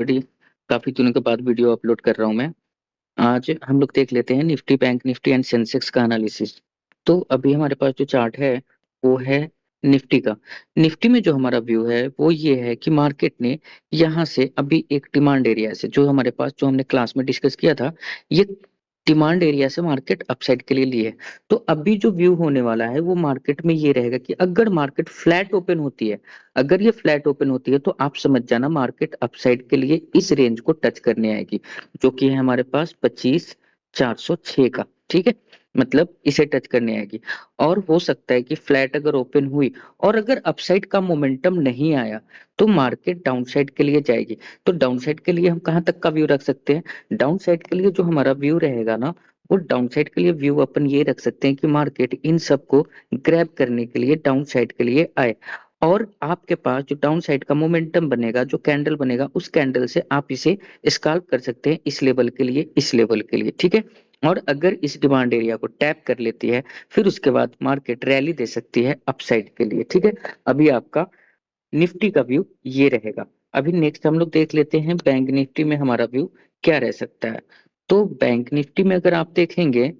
बड़ी काफ़ी दिनों के बाद वीडियो अपलोड कर रहा हूँ मैं। आज हम लोग देख लेते हैं Nifty, bank Nifty and Sensex का एनालिसिस। तो अभी हमारे पास जो चार्ट है, वो है निफ्टी का। निफ्टी में जो हमारा व्यू है, वो ये है कि मार्केट ने यहाँ से अभी एक डिमांड एरिया से जो हमारे पास जो हमने क्लास में डिस्कस किया था, ये डिमांड एरिया से मार्केट अपसाइड के लिए ली है। तो अभी जो व्यू होने वाला है, वो मार्केट में ये रहेगा कि अगर मार्केट फ्लैट ओपन होती है, अगर ये फ्लैट ओपन होती है, तो आप समझ जाना मार्केट अपसाइड के लिए इस रेंज को टच करने आएगी, जो कि है हमारे पास 25,406 का। ठीक है, मतलब इसे टच करने आएगी। और हो सकता है कि फ्लैट अगर ओपन हुई और अगर अपसाइड का मोमेंटम नहीं आया, तो मार्केट डाउनसाइड के लिए जाएगी। तो डाउनसाइड के लिए हम कहां तक का व्यू रख सकते हैं? डाउन साइड के लिए जो हमारा व्यू रहेगा ना, वो डाउन साइड के लिए व्यू अपन ये रख सकते हैं कि मार्केट इन सबको ग्रैब करने के लिए डाउन साइड के लिए आए। और आपके पास जो डाउन साइड का मोमेंटम बनेगा, जो कैंडल बनेगा, उस कैंडल से आप इसे स्काल्प कर सकते हैं इस लेवल के लिए, इस लेवल के लिए। ठीक है, और अगर इस डिमांड एरिया को टैप कर लेती है, फिर उसके बाद मार्केट रैली दे सकती है अपसाइड के लिए। ठीक है, अभी आपका निफ्टी का व्यू ये रहेगा। अभी नेक्स्ट हम लोग देख लेते हैं बैंक निफ्टी में हमारा व्यू क्या रह सकता है। तो बैंक निफ्टी में अगर आप देखेंगे,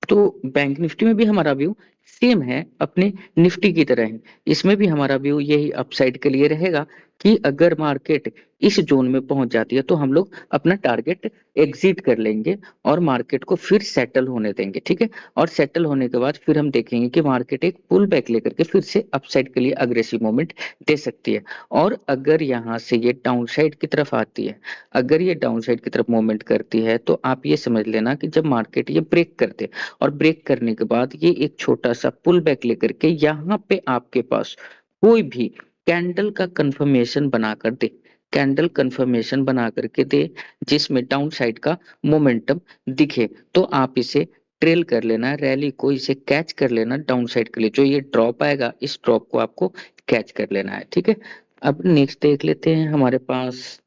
तो बैंक निफ्टी में भी हमारा व्यू सेम है, अपने निफ्टी की तरह है। इसमें भी हमारा व्यू यही अपसाइड के लिए रहेगा कि अगर मार्केट इस जोन में पहुंच जाती है, तो हम लोग अपना टारगेट एग्जिट कर लेंगे और मार्केट को फिर सेटल होने देंगे। ठीक है, और सेटल होने के बाद फिर हम देखेंगे कि मार्केट एक पुल बैक लेकर के फिर से अपसाइड के लिए अग्रेसिव मूवमेंट दे सकती है। और अगर यहाँ से ये डाउन साइड की तरफ आती है, अगर ये डाउन साइड की तरफ मूवमेंट करती है, तो आप ये समझ लेना कि जब मार्केट ये ब्रेक करते और ब्रेक करने के बाद ये एक छोटा सा पुल बैक लेकर के यहाँ पे आपके पास कोई भी कैंडल का कंफर्मेशन बनाकर दे, कैंडल कंफर्मेशन बना करके दे, जिसमें डाउन साइड का मोमेंटम दिखे, तो आप इसे ट्रेल कर लेना, रैली को इसे कैच कर लेना डाउन साइड के लिए। जो ये ड्रॉप आएगा, इस ड्रॉप को आपको कैच कर लेना है। ठीक है, अब नेक्स्ट देख लेते हैं, हमारे पास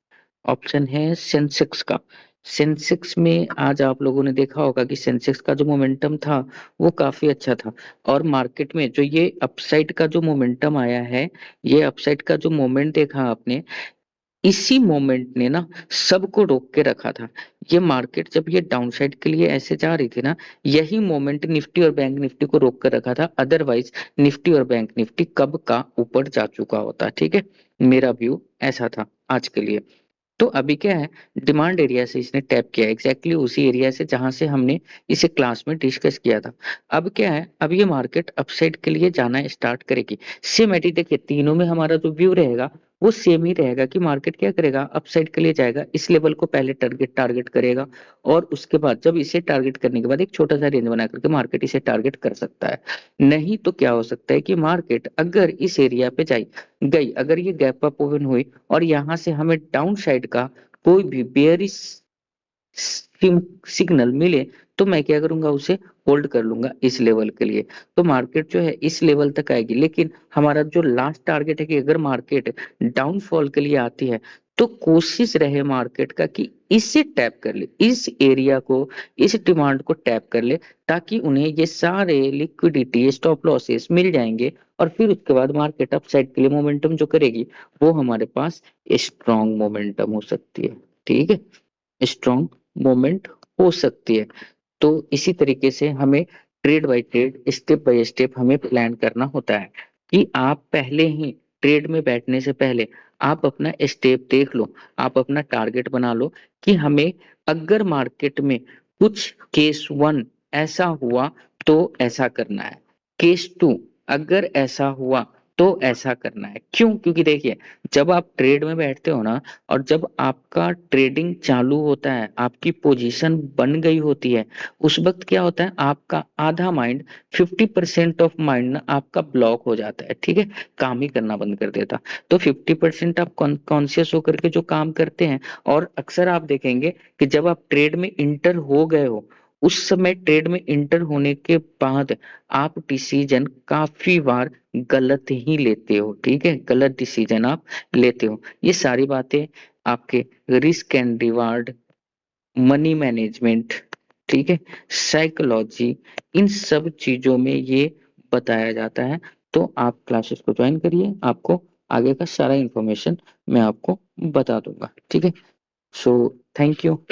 ऑप्शन है सेंसेक्स का। सेंसेक्स में आज आप लोगों ने देखा होगा कि सेंसेक्स का जो मोमेंटम था, वो काफी अच्छा था। और मार्केट में जो ये अपसाइड का जो मोमेंटम आया है, ये अपसाइड का जो मोमेंट देखा आपने, इसी मोमेंट ने ना सबको रोक के रखा था। ये मार्केट जब ये डाउनसाइड के लिए ऐसे जा रही थी ना, यही मोमेंट निफ्टी और बैंक निफ्टी को रोक कर रखा था। अदरवाइज निफ्टी और बैंक निफ्टी कब का ऊपर जा चुका होता। ठीक है, मेरा व्यू ऐसा था आज के लिए। तो अभी क्या है, डिमांड एरिया से इसने टैप किया, एग्जैक्टली उसी एरिया से जहां से हमने इसे क्लास में डिस्कस किया था। अब क्या है, अब ये मार्केट अपसाइड के लिए जाना स्टार्ट करेगी। सेम एटी देखिए, तीनों में हमारा जो व्यू रहेगा, वो सेम ही रहेगा कि मार्केट क्या करेगा, अपसाइड के लिए जाएगा, इस लेवल को पहले टारगेट टारगेट करेगा। और उसके बाद जब इसे टारगेट करने के बाद एक छोटा सा रेंज बना करके मार्केट इसे टारगेट कर सकता है। नहीं तो क्या हो सकता है कि मार्केट अगर इस एरिया पे जाए गई, अगर ये गैप अप ओपन हुई और यहाँ से हमें डाउन साइड का कोई भी बेयरिश सिग्नल मिले, तो मैं क्या करूंगा, उसे होल्ड कर लूंगा इस लेवल के लिए। तो मार्केट जो है इस लेवल तक आएगी, लेकिन हमारा जो लास्ट टारगेट है कि अगर मार्केट डाउनफॉल के लिए आती है, तो कोशिश रहे मार्केट का कि इसे टैप कर ले, इस एरिया को, इस डिमांड को टैप कर ले, ताकि उन्हें ये सारे लिक्विडिटी स्टॉप लॉसेस मिल जाएंगे। और फिर उसके बाद मार्केट अपसाइड के लिए मोमेंटम जो करेगी, वो हमारे पास स्ट्रॉन्ग मोमेंटम हो सकती है। ठीक है, स्ट्रॉन्ग मोमेंट हो सकती है। तो इसी तरीके से हमें trade by trade, step by step हमें प्लान करना होता है कि आप पहले ही ट्रेड में बैठने से पहले आप अपना स्टेप देख लो, आप अपना टारगेट बना लो कि हमें अगर मार्केट में कुछ केस वन ऐसा हुआ, तो ऐसा करना है, केस टू अगर ऐसा हुआ तो ऐसा करना है। क्यों? क्योंकि देखिए, जब आप ट्रेड में बैठते हो ना, और जब आपका ट्रेडिंग चालू होता है, आपकी पोजीशन बन गई होती है, उस वक्त क्या होता है, आपका आधा माइंड, 50% ऑफ माइंड ना आपका ब्लॉक हो जाता है। ठीक है, काम ही करना बंद कर देता। तो 50% आप कॉन्शियस होकर के जो काम करते हैं, और अक्सर आप देखेंगे कि जब आप ट्रेड में इंटर हो गए हो, उस समय ट्रेड में इंटर होने के बाद आप डिसीजन काफी बार गलत ही लेते हो। ठीक है, गलत डिसीजन आप लेते हो। ये सारी बातें आपके risk and reward, money management, ठीक है, साइकोलॉजी, इन सब चीजों में ये बताया जाता है। तो आप क्लासेस को ज्वाइन करिए, आपको आगे का सारा इन्फॉर्मेशन मैं आपको बता दूँगा, ठीक है? So thank you.